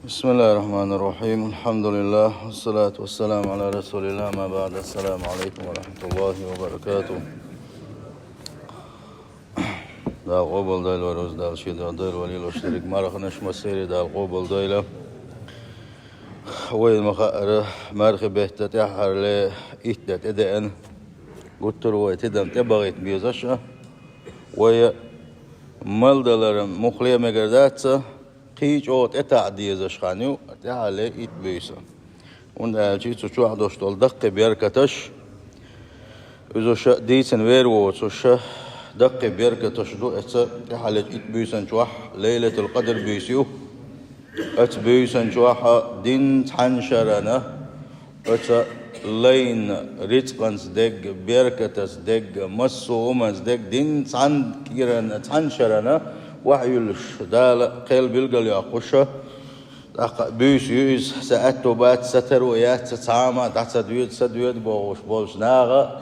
بسم الله الرحمن الرحيم. الحمد لله والصلاة والسلام على رسول الله. ما بعد. السلام عليكم ورحمة الله وبركاته. دا قبل دايل وروز دال شيد دايل ولي لوشترك مرخنش مسيري دال قبل دايل وين مخاطر مرخ بهتت يحر لي إهتت إدن قلت له تدم تبغيت بيزشة ويا مالدلرم مخلية مقردات قيج أوت إتعدي زشخانيو تعالى إت بيسا وندالشي تشو عدوش تول دق بيركتش إذا ديتن ويرو تشو دق بيركتش دو إتسا تعالى إت بيسا جوح ليلة القدر بيسيو إت بيسا جوح دين تحنشرنا إتسا لين ريتقنس دق بيركتس دق مسومس دق دين تحنشرنا وحيلش دال قيل بيلقى ياقوشة بيس يوز سأتو بات ستر ويات تتعامى تحت سدويت بوش ناغا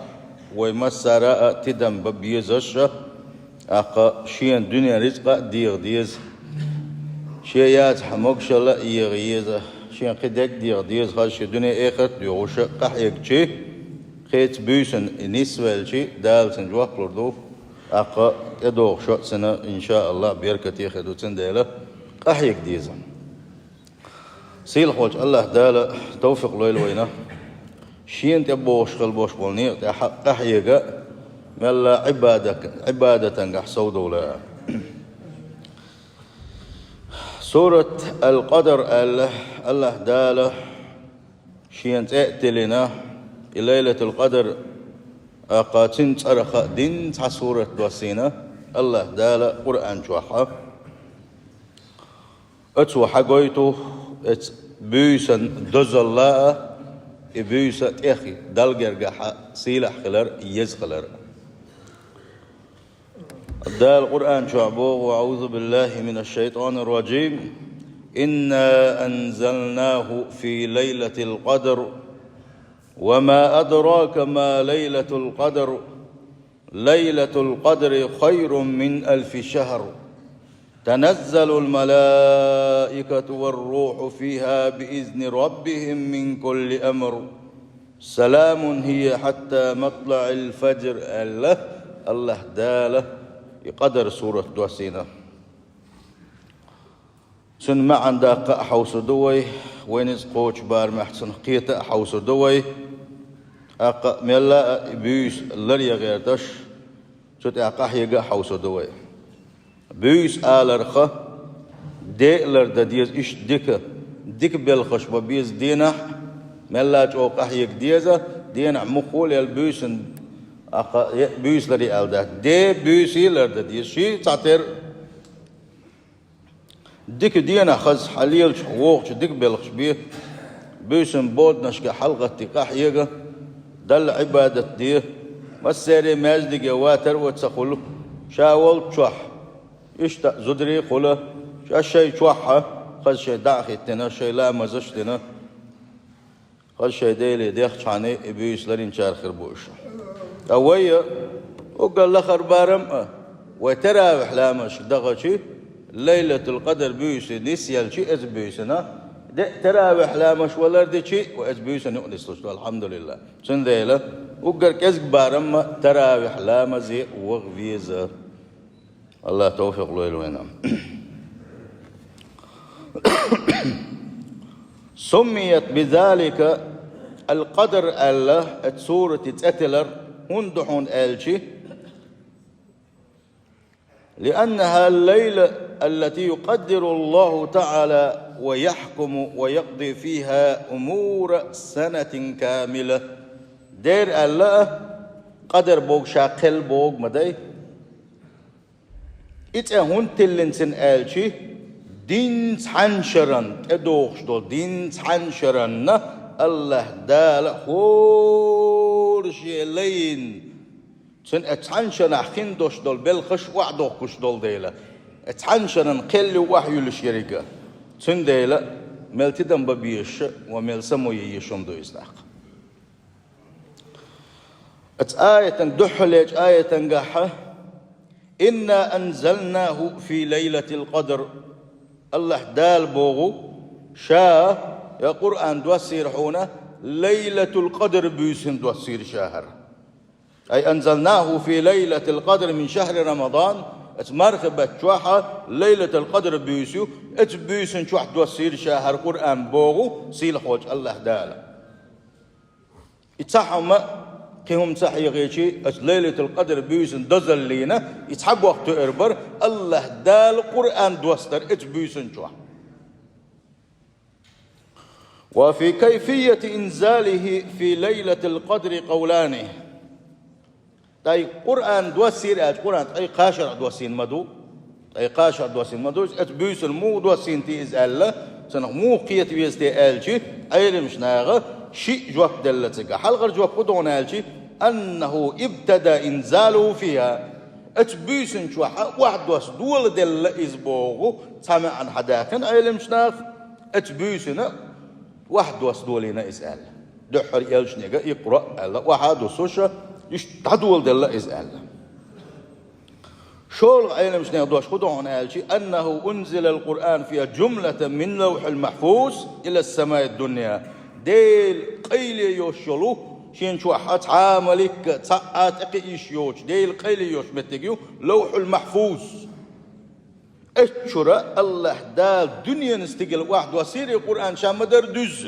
ويمسارا تدم ببيزش أقا شين دنيا رزقا ديز شيات حموكش لا يغيز شين قدك ديز خاش دنيا اخر يوش قحيك شي خيت بيسن نسوال شي دال سنجوح لردو أقا يدوغ شو سنة إن شاء الله بيركتي خدو تنديله قحيك ديزا سيل خوش الله دالا توفق لويل وينا شين تبوش خلبوش بولني قحيك ملا عبادة قحسو دولا سورة القدر الله دالا شين تأتي لنا ليلة القدر أقاتن ترخ دين سورة دوسينا الله دالا قرآن شوحة أتوحى قويتو أت بيسن دزلا بيسا تأخي دلقرقحة سيلح خلر يزخلر دال قرآن شعبوه وأعوذ بالله من الشيطان الرجيم إنا أنزلناه في ليلة القدر وما أدراك ما ليلة القدر ليلة القدر خير من 1000 شهر تنزل الملائكة والروح فيها بإذن ربهم من كل أمر سلام هي حتى مطلع الفجر. الله داله يقدر سورة دوسينا سن ما عندك حوس دوي وينز قوش بار محسن قيتا حوس دوي أق ملا بيس لري غيرتش شت أقح يجا حوس دوي بيس آلرخة ديلر دديز إيش ديك بالخشبة بيز دينا ملا جو قح يج ديزا دينا مقول البيسن أق بيس لري آلده دي بيس يلر دديز شيء تعتر ديك دينا خز حليل شووخ ديك بالخشبيه بيسن بود نشك حلقة تقاح يجا دل عبادة ديه مسيري مازدق واتر وتسخلو شاول تشوح اشتا زدري خلا الشيء تشوحها خز شيء داخل تنا شيء لا مزشتنا خز شيء ديلي ديخ شاني بيس لرين شار خربوش اويا وقال لخر بارم وتراوح لامش دغشي ليلة القدر بيس نسيال شيء از بيسنا تراوح لا مش ولا ردي شيء واز بيسنا نقدس الحمد لله سنديله وقر كزق بارم تراوح لا مزي وغفيزة الله توفيق له وينام سميت بذلك القدر الله سورة تتلر هندحون الشي لأنها الليلة التي يقدر الله تعالى ويحكم ويقضي فيها أمور سنة كاملة دير الله قدر بوغ شاقل بوغ مدي إتهون تلنسن آلشي دين تحنشرن تدوخش دول دين تحنشرن الله دال خورشي لين سن اتحنشن أخين دوش دول بالخش وعدوخ كش دول ديلا اتحنشن قل وحي لشركة سن ديلا ملتدن ببيش وملسمو يشون دو يستحق آية دحلج آية قاحة إنا أنزلناه في ليلة القدر الله دال بوغو شا يا قرآن دوسير حونا ليلة القدر بيسن دوسير شهر أي أنزلناه في ليلة القدر من شهر رمضان مرخبة شوحة ليلة القدر بيسو بيسن شوح دوسير شهر قرآن بوغو سيل خوش الله دالا يتصحم كهم صحي غيشي ليلة القدر بيسن دزل لينا يتحب وقت إربر الله دال قرآن دوستر بيسن شوح. وفي كيفية إنزاله في ليلة القدر قولان. تاي قرآن دوسير قرآن تاي قاشر دوسين مدو تاي قاشر دوسين مدو بيسن مو دوسين تيز ألا سنغ مو قيت بيزتي ألشي أيل مشناغة شيء جواب دلتك حلقر جواب قدون ألشي أنه ابتدى إنزاله فيها بيسن شوحة واحد دوس دول دل إزبوغو سامع عن حداكن أيل مشناغ بيسن واحد وصدولينا إسأل دحر يلشنيقا يقرأ ألا واحد وصوشة يشتدول دلا إسأل شول عينا مش نيقدوش خدوعون ألشي أنه أنزل القرآن فيها جملة من لوح المحفوظ إلى السماء الدنيا ديل قيلي يوشلو شين شو حات عاملك تسعات اقيش يوش ديل قيلي يوش متقيو لوح المحفوظ اشترى الله دال دنيا نستقل واحد وسير القرآن شامدر دز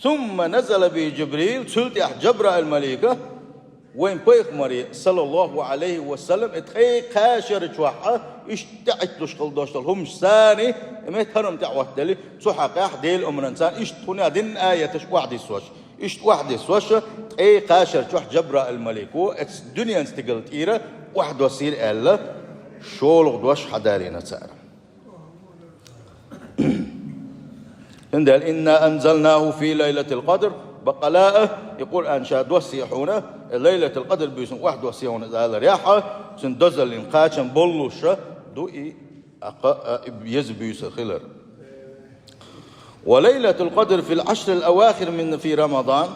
ثم نزل به جبريل سلطة جبرائيل الملائكة وين بيخمري صلى الله عليه وسلم اتخي قاشر شوحة اشتعت لشغل دوشتل هم ثاني ما يتهرم تعوات لي سحقاح ديل أمرنسان اشتخنا دين آية واحد يسوش اشت واحد يسوش اي قاشر شوح جبرائيل الملائكة الدنيا نستقل تيرة واحد وسير ألا شولغ دوش حدارينا سارة عندنا إنا أنزلناه في ليلة القدر بقلاءه يقول أنشاد وسيحونا ليلة القدر بيسن واحد وسيحونا ذا الرياحة سندزل إنقاشا بلوشة دوئي يزبيس خلر. وليلة القدر في العشر الأواخر من في رمضان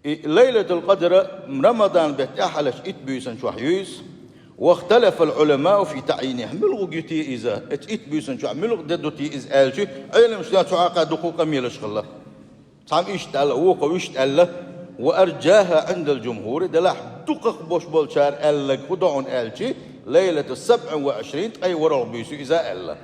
ليلة القدر رمضان بتأحلش إتبيسن شوحيوس واختلف العلماء في تعيينه ملغو جيتي إذا إتبيسن شو ملغ ددوتي إز آلشي علم شلون شو عقد دقوق ميلش خلا صام إشتال وقو إشتال وأرجاها عند الجمهور دلح دقق بوش بولشار ألق خدعون آلشي ليلة 27 أي ورا بيسو إذا ألا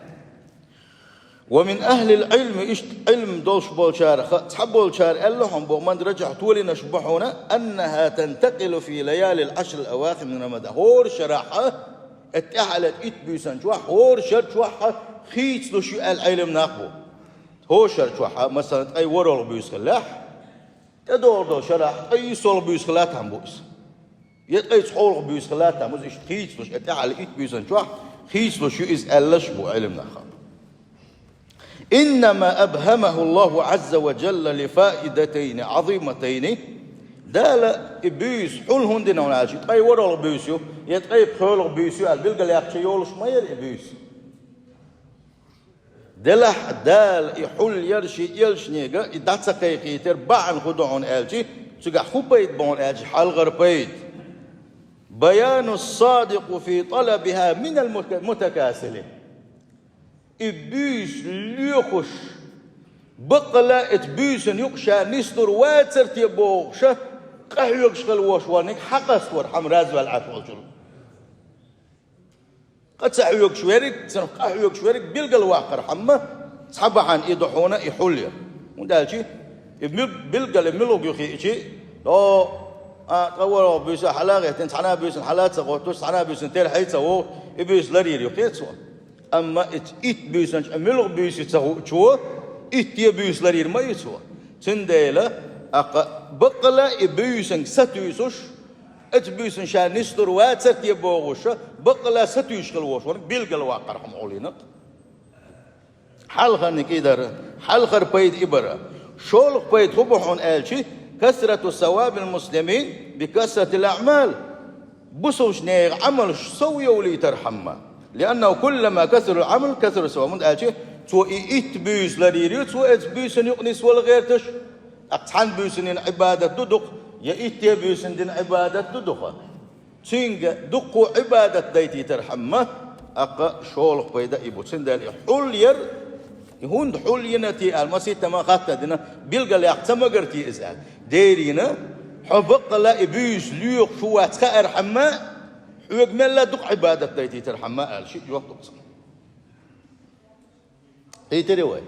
ومن أهل العلم علم دوش بولشار تحب بولشار ألهم بومن رجع طولي نشبحونا أنها تنتقل في ليالي العشر الأواخر من رمضان هور شرحة اتحلت إتبيسان شوح هور شر شوحة خيط لشو العلم ناقبو هور شر شوحة مثلا أي ورا بيس خلاح تدور دو شرح أي صول بيس خلات هم بوس يتقي صول بيس خلات هم بوس إيش خيط لش اتحلت إتبيسان شوح خيط لشو إز ألش بو علم ناقب إنما أبهمه الله عز وجل لفائدتين عظيمتين دال إبيس حول هندنا ونعيش تقي ورا البيسيو يتقي حول البيسيو البلغ اللي يقشيولش ما ير إبيس دلح دال يحول يلش نيجا يدعس قيقيتر بعن خدعون آلشي سجع خبيت بون آلشي حال غربيت بيان الصادق في طلبها من المتكاسلين إبيس ليخش بقلا إتبيسن يقشى نستر واتر تيبوغشة قهيوك شغل وشوانك حقا سور حمراز والعفو جل قد سحيوك شويرك سنف قهيوك شويرك بيلقى الواقر حما صحبا عن إيضحونا إحوليا وندالشي بيلقى لملوك يخيشي لو تقول بيسا حلاغي تنسحنا بيسن حالات سغوتوش سحنا بيسن تير حيث سغو إبيس لرير يخيط أما إت بيسنش أملغ بيس يتسوى إت يبيس لرير ما يسوى تنديلا بقلا إبيسن ستيسوش إت بيسن شان نستر واتسات يبوغوش بقلا ستيش خلوش بيلقى الواقع رحم علينا حلقة نكيدر حلقة بيد إبرة شولق بيد خبحون آلشي كثرة ثواب المسلمين بكثرة الأعمال بصوش نيغ عمل سوي ولي ترحمه لأنه كلما كثر العمل كثر الثواب من آلشي تو إتبيس لريريو تو إتبيسن يقنس والغيرتش أقتحن بيسن عبادة ددق يا إتبيسن دين عبادة ددق تينغ دقو عبادة ديتي ترحمه أقا شولق بيدا إبو تندال حولير هون حلينتي المسيت ما خاتدنا بيلقى يقتم قرتي إزال ديرينا حبق لا إبيس ليق فوات خير حماء ويقمل لا دق عبادة ديتي ترحماء قال شيء وقت قصر هي تروي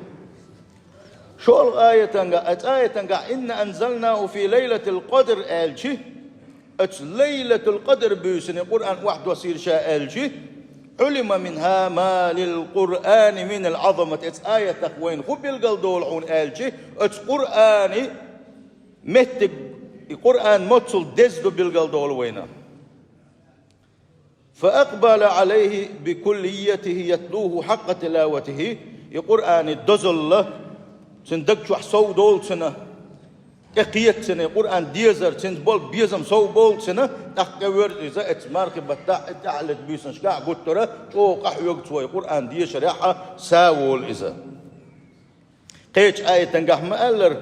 شو الآية تنقع إن أنزلناه في ليلة القدر قال شيء ليلة القدر بيسن القرآن واحد وسير شاء قال شيء علم منها ما للقرآن من العظمة آية تقوين خب يلقى دولعون قال شيء قرآني متك القرآن متصل دزدو بيلقى دولوينا فأقبل عليه بكليته يتلوه حق تلاوته القرآن الدزل سندق شو حصو دول سنة كقيت سنة القرآن ديزر سند بول بيزم صو بول سنة تحكور إذا اتمارك بتاع تعلت بيسن شقع قلت ترى أو قحوق شوي القرآن دي شريحة ساول إذا قيش آية تنقح مألر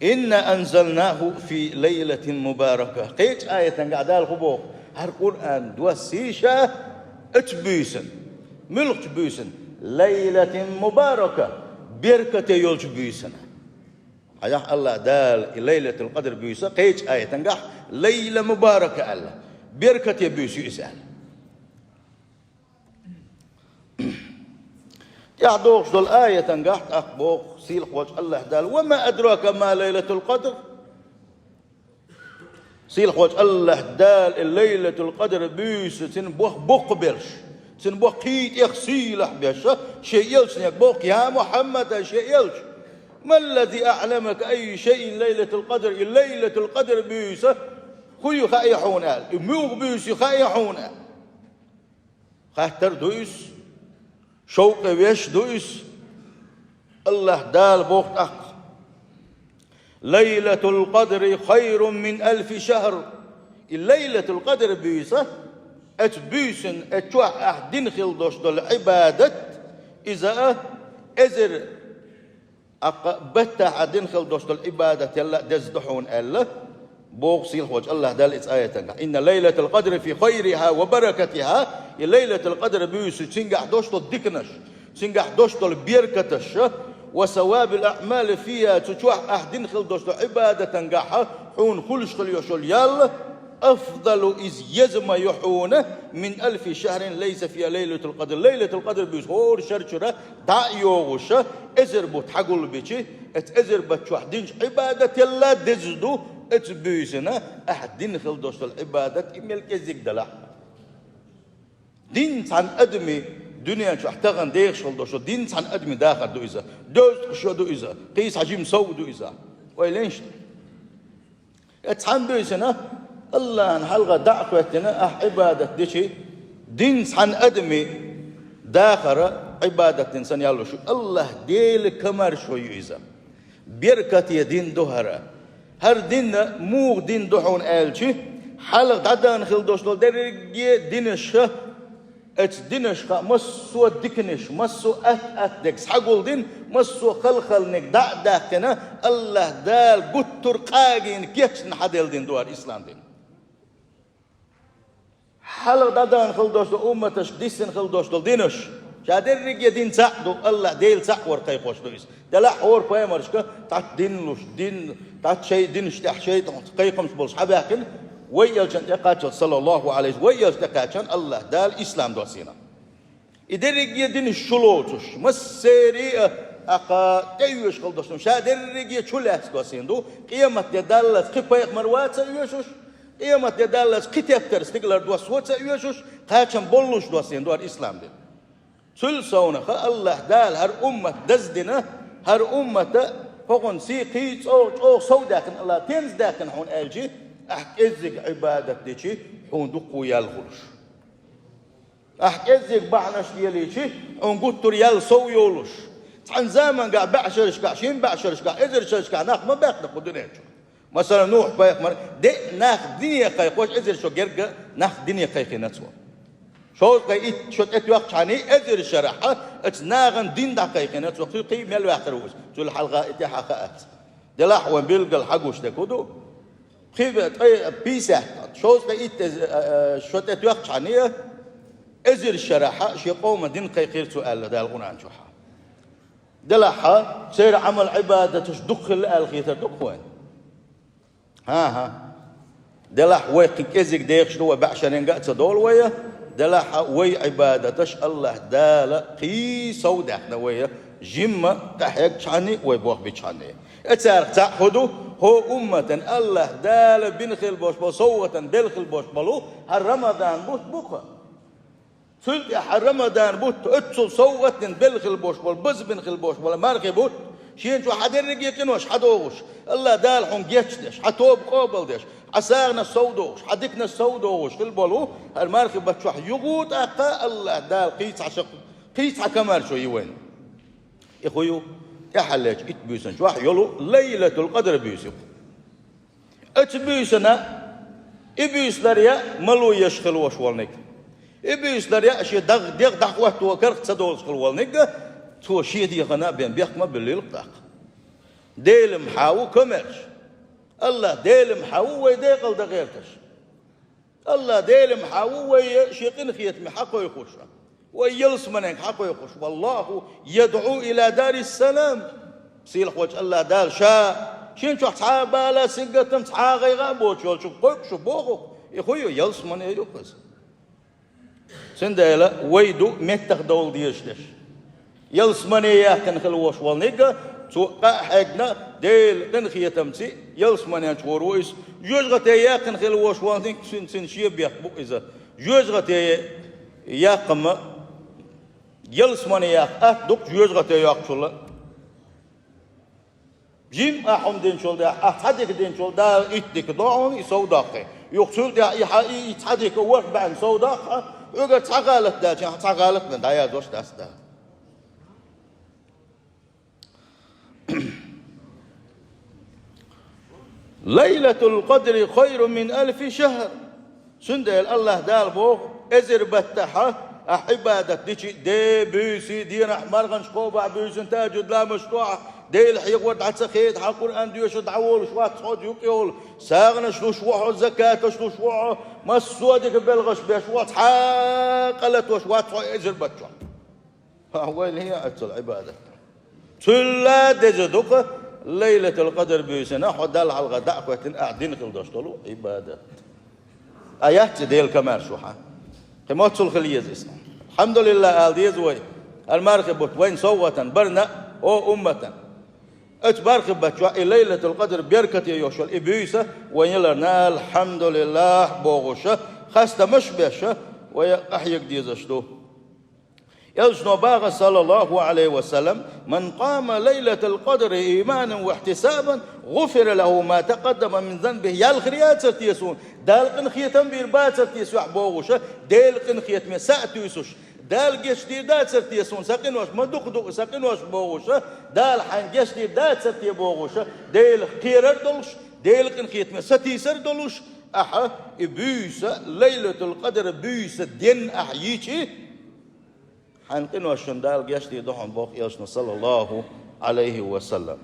إن أنزلناه في ليلة مباركة قيش آية تنقح دال خبوق هالقرآن دوسيشة اتبيسن ملك بيسن ليلة مباركة بركة يولج بيسن حياح الله دال ليلة القدر بيسن قيش آية تنقح ليلة مباركة الله بركة يبيسو يسأل يعدوش دول آية تنقح أخبوك سيل قوش الله دال وما أدراك ما ليلة القدر سيل خوش الله دال الليلة القدر بيس تنبوخ بقبلش تنبوخ قيت يخسيلح بيش شيء يلش يبوخ يا محمد شيء يلش ما الذي أعلمك أي شيء ليلة القدر الليلة القدر بيس خيو خايحون موغ بيس خايحون خاطر دويس شوق ويش دويس الله دال بوخ أخ ليلة القدر خير من 1000 شهر الليلة القدر بيسة اتبيسن اتوح احدين خلدوش دول عبادة إذا ازر بتا احدين خلدوش دول عبادة يلا دزدحون ألا بوغسيل خوش الله دال آية إن ليلة القدر في خيرها وبركتها الليلة القدر بيسة تنقح دوش دول ديكنش تنقح دوش دول بيركتش وثواب الأعمال فيها تتوح أحدين خلدوش عبادة تنقحها حون كلش خل يشول يلا أفضل إذ يزم يحونه من 1000 شهر ليس فيها ليلة القدر ليلة القدر بيزهور شرشرة دع يوغش إزر بوت حقول بيشي إزر بتشوح دينش عبادة يلا دزدو إتبيسنا أحدين خلدوش العبادة إميل كزيك دلح دين عن أدمي دنيا شو احتغن ديخ شغل دوشو دين عن أدمي داخل دو إذا دوز شو دو إذا قيس عجيم سو دو إذا ويلينش اتحن دو إذا الله نحلغة دعوتنا عبادة ديشي دين عن أدمي داخل عبادة إنسان يالو شو الله ديل كمر شو إذا بركة يدين دهرة هر دين مو دين دحون آلشي حلق دعدان خل دوشو درجي دينش ات دينش مسو ديكنش مسو ات ديكس حقول دين مسو خلخل نك دعداكنا الله دال قطر قاقين كيكش نحدل دين دوار إسلام دين حلق دعدان خل دوشو أمتش ديسن خل دوشو دينش شادر رجي دين سعدو الله ديل سعور قي خوش دويس دلا حور قي مرشكا تاع دينلوش دين تاع شيء دينش تاع شيء قي قمش بولش حباكن ويلجن تقاتل صلى الله عليه ويلجن تقاتل الله دال إسلام دوسينا إدر رجي دين الشلوتش مسيري أقا تيوش خل دوشن شادر رجي شلاس دوسين دو قيامة يدالس قيق مروات سيوشش قيامة يدالس قتيبتر استقلال دوسوت سيوشش قاتل بولوش دوسين دو الإسلام دين سلسونة الله دال هر أمة دزدنا هر أمة فقن سيقي أو صوداكن الله تنز داكن حون ألجي أحكزك عبادة ديشي حون دقو يالغلش أحكزك بعناش دياليشي حون قطر يال صو يولش عن زمن قاع بعشرش قاع شين بعشرش قاع إذر شرش قاع ناخ ما باقنا قدنيش مثلا نوح بايق مر دي ناخ دنيا قيقوش إذر شو جرقا ناخ دنيا قيقي نتسوى شو قيت شو اتوقع عني أزر الشرحة اتناغن دين دقيقين اتوقع قيم مال واحد شو الحلقة اتحا خات دلاح وبيلقى الحقوش دكودو خيب بيسة شو قيت شو اتوقع عني أزر الشرحة شي قوم دين قيقير سؤال ده القرآن شوحة دلحها سير عمل عبادة تشدخل الخيتر دق وين ها دلح ويقك إزك ديخش دو بعشرين قاعد تدول ويا دلحها وي عبادتش الله دال قي سودحنا ويا جمة تحيق شعني ويبوخ بيشعني اتسارق تأخذوا هو أمة الله دال بنخل بوش بصوة بلخل بوش بلو هالرمضان بوش بوخا سلت هالرمضان بوت اتسل صوة بلخل بوش بل بز بنخل بوش بل مارخي بوت شين شو حدرق يكنوش حدوش الله دال حون جيتش حتوب قابل ديش عساغنا السودوش حدكنا السودوش خل بلو هالمارخي بتشوح يغوت أقا الله دال قيس عشق قيس عكمار شو يوين إخويو يحلج إتبيسن شو يلو ليلة القدر بيسق إتبيسنا إبيس دريا ملو يشخل وشوالنك إبيس دريا أشي دغ دعوة وكر تصدول شخل والنك تو شيء دي خنا بين بيحكم بالليل قاق ديل محاو كمرش الله ديل محاو ويديقل دغيرتش الله ديل محاو ويشيقن خيت محقو يخش ويلس منك حقو يخش والله يدعو إلى دار السلام سيل وجه الله دال شاء شين شو حساب على سجتم حاجة يغابو شو قوك شو بوغو يخويو يلس من يلوكس سندلا ويدو متخ دول ديشتش يلس من ياكن خلوش والنيجا توقع حقنا ديل تنخيه تمسي يلس من ينشور ويس جوجغت ياكن خلوش والنيج سن شيب يخبو إذا جوجغت ياقم يلس من ياق دوك جوجغت ياق شولا جيم أحم دين شول ده أحدك دين شول ده إتدك ضاعون يسوداقه يقصد ده يتحدك وقت بعد سوداقه يقعد تغالط ده تغالط من ده يا دوش ده ليلة القدر خير من 1000 شهر سندل الله دال بوه أزر بتحه أحبادة ديشي دي بيسي دين أحمر غنشقوبة بيسن تاجد لا مشروع ديل حيق ورد عد سخيت حق قرآن ديوش دعوول شوات صوت يقيول ساغنا شلو شوحو الزكاة شلو شوحو مسودك بلغش بشوات حاقلت وشوات أزر بتحه وين هي أتل عبادة تلا دجدوك ليلة القدر بيسنا حدال على الغداء كويتين قاعدين خلدشتلو عبادة آيات ديل كمار شوحة قمات الخلية اسمه الحمد لله آل ديزوي المرخبت وين صوة برنا أو أمة اتبرخبت شوح ليلة القدر بيركة يوشل إبيسة وين يلرنا الحمد لله بوغشة خاست مش بيشة ويأحيق ديزشتو يلجن باغ صلى الله عليه وسلم من قام ليلة القدر إيمانا واحتسابا غفر له ما تقدم من ذنبه يالخريات سرتيسون دال قنخية بيربات سرتيسو يحبوغوشة دال قنخية مساء تيسوش دال جيش دير دات سرتيسون ساقين واش مدوق دوق ساقين واش بوغوشة دال حان جيش دير دات سرتي بوغوشة دال خيرر دولش دال قنخية مساء تيسر دولش أحا إبوسة ليلة القدر بوسة دين أحييشي حنقين وشندال جشتي دحون بوق يشن صلى الله عليه وسلم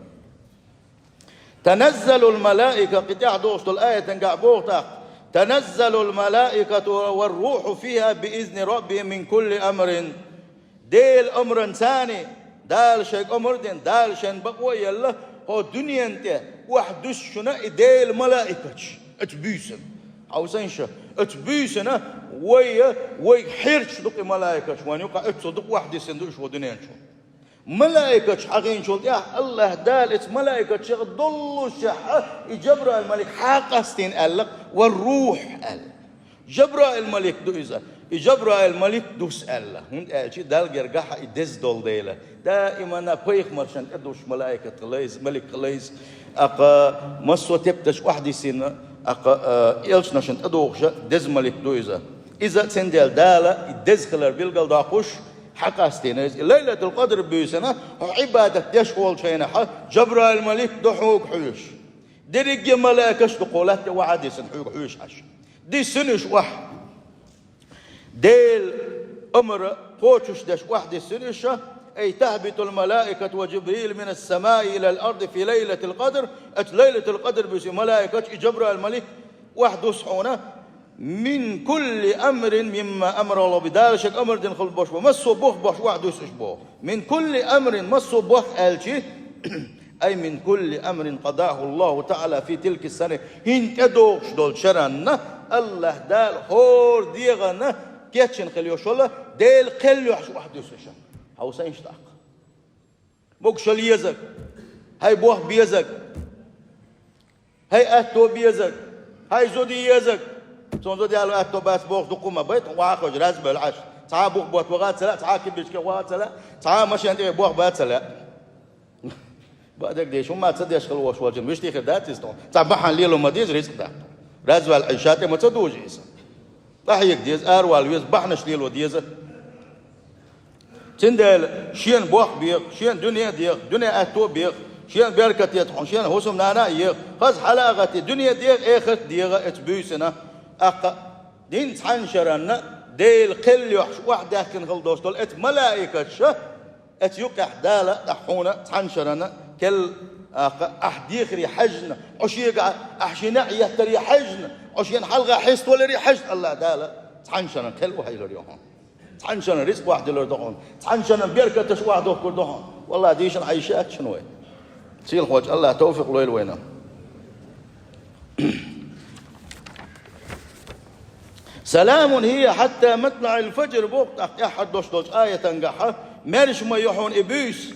تنزل الملائكة قطع دوست الآية تنقع بوغتاق تنزل الملائكة والروح فيها بإذن ربهم من كل أمر ديل أمر ثاني دال شيء أمر دين دال شيء بقوة يلا هو دنيا انت وحدش شنا ديل ملائكة اتبيسن أو سنشة اتبيسنا وي حيرش دق ملائكة وان يقع اتصدق واحد يسندوش ودنيان شو ملائكة حقين شو يا الله دال ات ملائكة شغ ضلوا شح جبرائيل الملك حاقستين قال والروح قال جبرائيل الملك دو إذا جبرائيل الملك دوس قال هون أشي دال جرجح يدز دول ديله دائما أنا بيخ مرشان أدوش ملائكة قليز ملك قليز أقا مسوا تبتش واحد يسين أقا يلش نشان أدوش دز ملك دو إذا سندل دالا يدز خلر بيلقل داقوش حقاستين ليلة القدر بيسنا عبادة يشغل شينا جبرائيل الملك دحوق حيش درج ملائكة تقولات وعد يسن حيش حش دي سنش واحد ديل أمر قوتش دش واحد السنش أي تهبط الملائكة وجبريل من السماء إلى الأرض في ليلة القدر ليلة القدر بيسي ملائكة جبرائيل الملك واحد صحونا من كل أمر مما أمر الله بدالشك أمر دين خل باش مسو بوخ باش واحد يسش بوخ من كل أمر مسو بوخ ألشي أي من كل أمر قضاه الله تعالى في تلك السنة هن كدوش دول شرنا الله دال هور ديغنا كيتشن خليو شولا ديل خليو واحد يسش هاو سينشتاق بوكشل يزك هاي بوخ بيزك هاي أتو بيزك هاي زودي يزك سون زودي على أتو بس بوخ دقوما بيت واخرج رزب العش تعا بوخ بوت وغات سلا تعا كبيش كوات سلا تعا ماشي عندي بوخ بات سلا بعدك ديش وما تصدقش خل وش وجن مش تيخ دات يستون صباحا ليل وما ديز رزق ده رزب العشات ما تصدقوش إيسا تحيك ديز أروال ويز بحنش ليل وديز تندل شين بوخ بيق شين دنيا ديق دنيا أتو بيق شين بركة يتحون شين هوسم نانا يق خز حلاقة دنيا ديق آخر ديق اتبوسنا أق دين تحنشرنا ديل قل واحد كن غل دوستول ات ملائكة شه ات يقع دالة تحونا تحنشرنا كل أحديخري حجنا عشيق أحشنا يهتري حجنا عشين حلقة حست ولا ري حجن الله دالة تحنشرنا كل وحيل اليوم تحنشنا رزق واحد لور دهون تحنشنا بركة تش واحد كل دهون والله ديشن عيشات شنو سيل خوج الله توفيق لويل وينه سلام هي حتى مطلع الفجر بوقت أحد دوش آية تنقحها مارش ما يحون إبيس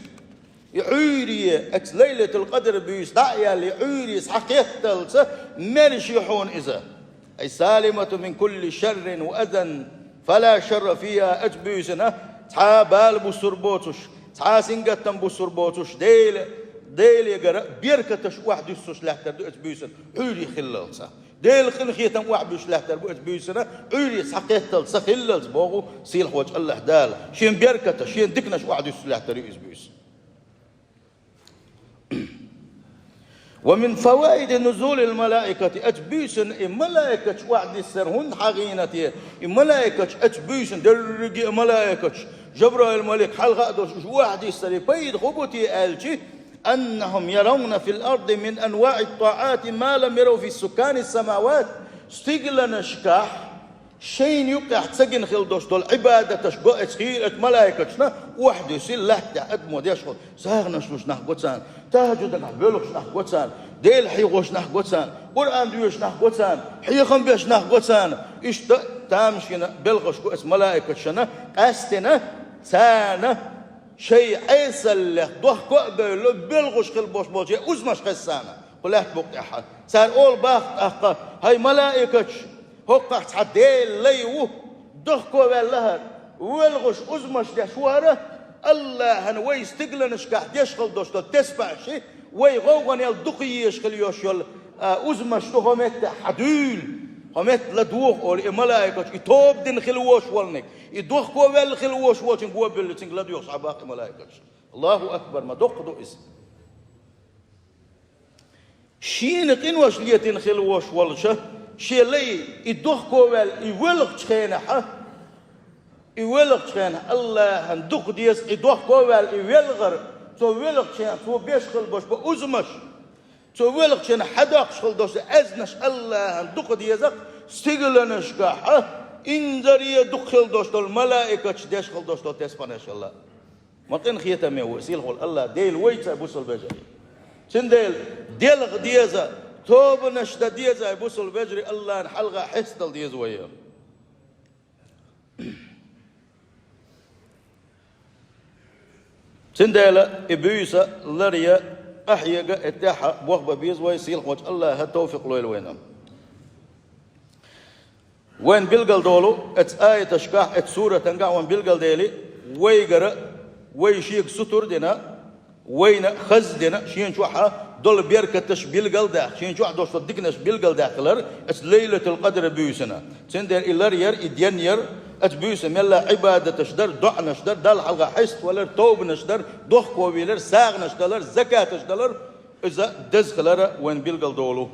يعيري اكس ليلة القدر بيس دعيا لعيري حقيقة مارش يحون إذا أي سالمة من كل شر وأذى فلا شر فيها أجبيسنا تعا بال بسربوتش تعا سنقتن بسربوتش ديل يقرأ بيركتش واحد يسوش لحتر دو أجبيسن عيري خلالسا ديل خلخيتم واحد يش لحتر بو أجبيسنا عيري حقيقة خلالس بوغو سيل خوج الله دال شين بيركتش شين دكنش واحد يسوش لحتر أجبيس ومن فوائد نزول الملائكة أتبيسن الملائكة واحد السرهن حقينتي الملائكة أتبيسن درجي الملائكة جبرائيل الملك حلقة دوش واحد السري بيد خبوتي آلتي أنهم يرون في الأرض من أنواع الطاعات ما لم يروا في سكان السماوات استقلنا شكاح شين يقع تسجن خل دوش دول عبادة تشقى تخيل ملائكة واحد يصير لحتى أدمو ديشخل ساغنا شلوش نحقوتان تهجد نحبلوش نحقوتان ديل حيغوش نحقوتان قرآن ديوش نحقوتان حيخم بيش نحقوتان إشتا تامشينا بلغش قوة ملائكة شنا قاستنا سانا شيء عيسل له دوح قبل بلغش خل بوش بوجي أزمش خسانا قلت بوقت أحد سار أول باخت أخا هاي ملائكة هقعت حديل ليوه دخكو باللهر والغش أزمش دشواره الله هنوي استقلنش كحد يشغل دوشتو تسبع شيء ويغوغن يلدقي يشغل يوشل أزمش تو همت حدول همت لدوخ أول ملائكة يتوب دين خلوش والنك يدخكو بالخلوش والنك قوة بالتنك لدوخ عباق ملائكة الله أكبر ما دق دو اسم شين قنوش ليتين خلوش والشه شيء لي يدخكو بال يولغ تخينها يولغ تخينها الله هندق ديس يدخكو بال يولغر تو ولغ تخين تو بيشخل باش بأزمش تو ولغ تخين حداق شخل دوش أزنش الله هندق ديسك استقلنش كاحة إنزرية دخل دوش دول ملائكة ديشخل دوش دول تسبانش الله ما تنخيته ميو سيلخل الله ديل ويتا بوصل بجري سنديل ديلغ ديزا توب نشتا ديزا يبوصل بجري الله نحلغة حستل ديز ويا سنديلا إبيسا لريا أحيقا اتاحا بوغبا بيز ويسيل خوش الله هالتوفيق لويل وينام وين بلقل دولو ات آية تشكاح ات سورة تنقع وين بلقل ديلي ويقرأ ويشيك ستر دينا وين خز دينا شين شوحا دول بيركتش بلقل داخل شين شوح دوش تدقنش بلقل داخلر ات ليلة القدر بيوسنا سندير إلارير إديانير ات بيوسم يلا عبادة تشدر دع نشدر دال حلقة حست ولر توب نشدر ضخ وبيلر ساغ نشدلر زكاة تشدلر إذا دزخلر وين بلقل دولو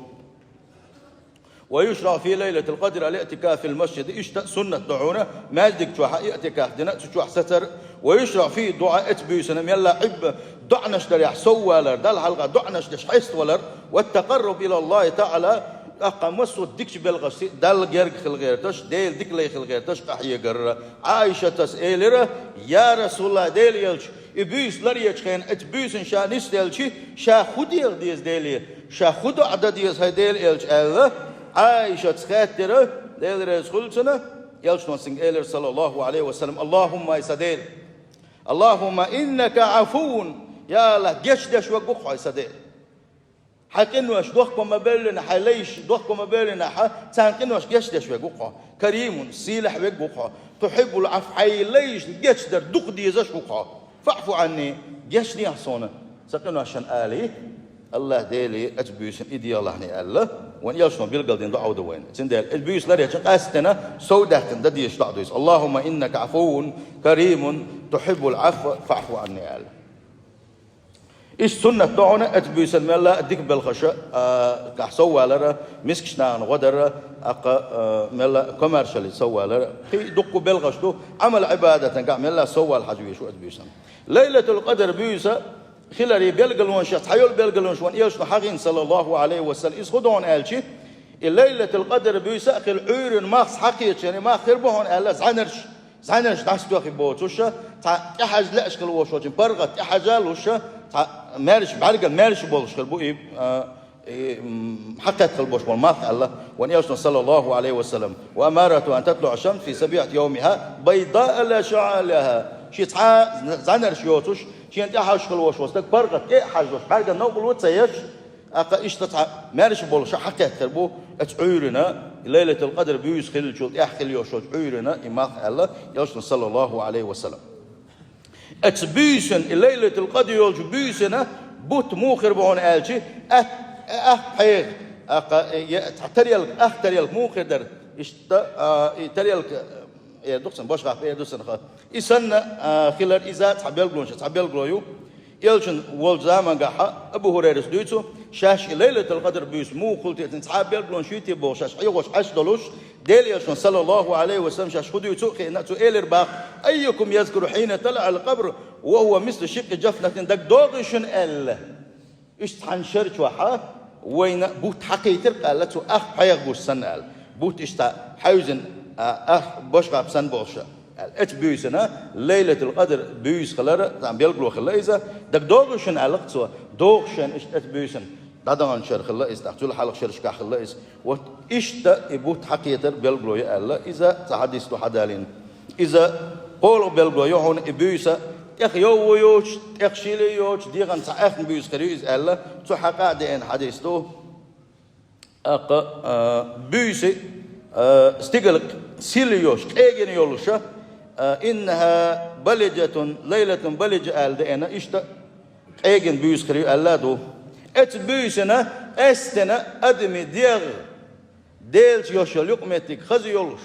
ويشرع في ليلة القدر الاعتكاف في المسجد اشتاء سنة دعونا ما يدك شوحا اعتكاف دنا تشوح ستر ويشرع فيه دعاء اتبيسنا يلا عب دعنش در يحسو ولر دال حلقة دعنش دش حست ولر والتقرب إلى الله تعالى أقام وصل ديكش بلغش دل جرج خلغيرتش ديل ديك لي خلغيرتش قحية جرة عائشة تسألره يا رسول الله ديل يلش إبيس لريش خين إتبيس إن شاء نستيلشي شا خدير ديز ديلي شا خدو عدد ديز هاي ديل يلش الله عائشة تسخاتره ديل رسولتنا يلش نسنج إلر صلى الله عليه وسلم اللهم يسديل اللهم إنك عفو يا الله جش دش وقوق يسديل حقنوش دوخكم مبلنا حليش دوخكم مبلنا تانقنوش جش دش وقوق كريم سيلح وقوق تحب العفو حيليش جش در دوق ديزش وقوق فاعفو عني جشني أحصونا سقنا عشان آلي الله ديلي أتبيسن إدي الله ني الله وان يلشون بيلقلدين دعو دوين تندل أتبيس لري عشان قاستنا سودهتن ددي يشتع دويس اللهم إنك عفو كريم تحب العفو فاعفو عني الله إيش سنة تعونا أتبيسن ملا أديك بالخشاء كحسوا لرا مسكشنا غدر ملا كوميرشالي سوا لرا في دقوا بالغشتو عمل عبادة قام ملا سوا الحجوي شو أتبيسن ليلة القدر بيوسا خلاري بيلقلون شات حيول بيلقلون شوان إيش نحقين صلى الله عليه وسلم إيش خدون قالشي ليلة القدر بيوسا خل عير ما حقيقة يعني ما خربهم قال زعنرش تحسوا أخي بوتوشة أحد لا أشكال وشوجين برغت أحجال وشة مارش بعرقل مارش بولش خلبو حقت خلبوش والماث الله وان يوسف صلى الله عليه وسلم وأمارته أن تطلع الشمس في سبيعة يومها بيضاء لا شعاع لها شي تحا زعنر شيوتوش شي انت حاش خلوش وستك برغت حاجوش بعرقل نوقل وتسيش أقا إيش تتع مارش بولش حقت خلبو اتعيرنا ليلة القدر بيوس خلجوت يحخل يوشوت عيرنا إماث الله يوسف صلى الله عليه وسلم اتبيسن الليلة القدر يولج بيسنا بوت موخر بون آلشي حيغ تريالك موخر در تريالك دوكسن باش غاف دوسن خا إسن خلال إذا تعبيل غلويو يلشن والزمان قاحة أبو هريرة دويتو شاش ليلة القدر بيس مو قلت تعبيل غلون شويتي بو شاش حيغوش عش دلوش ديل يلشن صلى الله عليه وسلم شاش خديوتو خيناتو إيلر باق أيكم يذكر حين طلع القبر وهو مثل شق جفنة دك دوغشن إيش تحنشرت وحا وين بوت حقيتر قالتو حيغ بوش سن بوت إشتا حيوزن بوشقا بسن بوشا بيوسنا ليلة القدر بيوس خلارة تعم بيلقلو خلايزة دك دوغشن ألقتو دوغشن إشت بيوسن دادان شر خلايز تحتول حلق شرشكا خلايز وإشتا بوت حقيتر بيلقلو يألا إذا تحديث حدالين إذا قولوا بيلقلو يوحون بيوسا إخ يوش إخ شيلي يوش ديغان تعرف بيوس خريز ألا تحقق دين حديثه بيوسي استقلق سيليوش إيجن يولشة إنها بلجة ليلة بلجة أل دينا إشتا إيجن بيوس خريز ألا دو إت بيوسنا أستنا أدمي ديلش يوشل يقمتك خزي يولش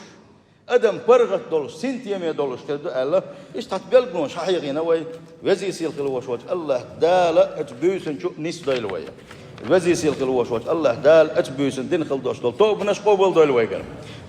أدم برغت دولش سنتيمية دولش كده الله إيش تتبلغ نوش حقيقينا وي وزي سيل خلوش وجه الله دال أتبوسن شو نيس دايل ويا وزي سيل خلوش وجه الله دال أتبوسن دين خلدوش دول توب نش قبل دايل ويا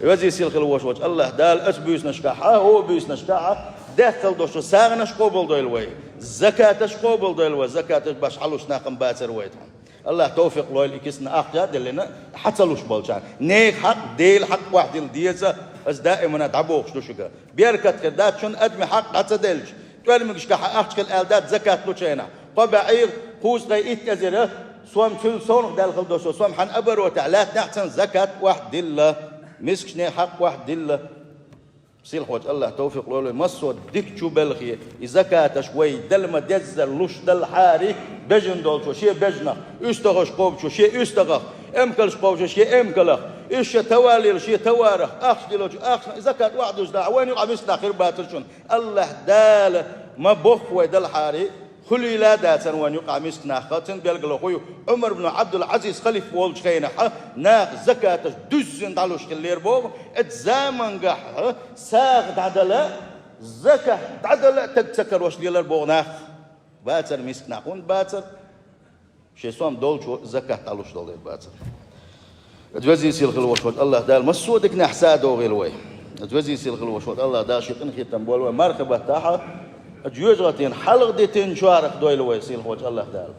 وزي سيل خلوش وجه الله دال أتبوس نشكاحة هو بيس نشكاحة دخل دوش ساغ نش قبل دايل ويا زكاة نش قبل دايل ويا زكاة باش حلوش ناقم باتر ويتهم الله توفيق لويل إكسنا أخجاد لنا حتى لوش بالجان نيك حق ديل حق واحد الديزة أز دائما تعبوش دوشجا بيركت كردات شون أدمي حق حتى ديلش تقول مش كح أخش كالألداد زكاة لوشينا طبعير خوس غيت كزيرة سوام تل صون دال خلدوش سوام حن أبر وتعلات نحسن زكاة واحد دلة مسكش ني حق واحد دلة سيل خوت الله توفيق لوله مسود ديك شو بلخي زكاة شوي دل ما دزر لوش دل حاري بجن دول شو شيء بجنا استغش قوب شو شيء استغخ امكلش قوب شو شيء امكلخ إيش توالي شيء توارخ أخش دلوش أخش زكاة واحد وزدع وين يقع مسنا خير باترشون الله دال ما بخ ودل حاري خلي لا داتن وين يقع مسنا خاتن بيلقى خويو عمر بن عبد العزيز خليف ولج خينا ناخ زكاة دزن دالوش كلير بوغ اتزامن قح ساغ دعدلا زكاة دعدلا تتسكر واش ديال بوغ ناخ باتر مسنا خون باتر شي صوم دولشو زكاة دالوش دول باتر اتوزي سيل خلوشوت الله دال مسودك نحساد وغلوي اتوزي سيل خلوشوت الله دا شقن ختم بولوي مرخبه تاعها جوجرتين حلق ديتين شوارق دويلوي سيل خوج الله دال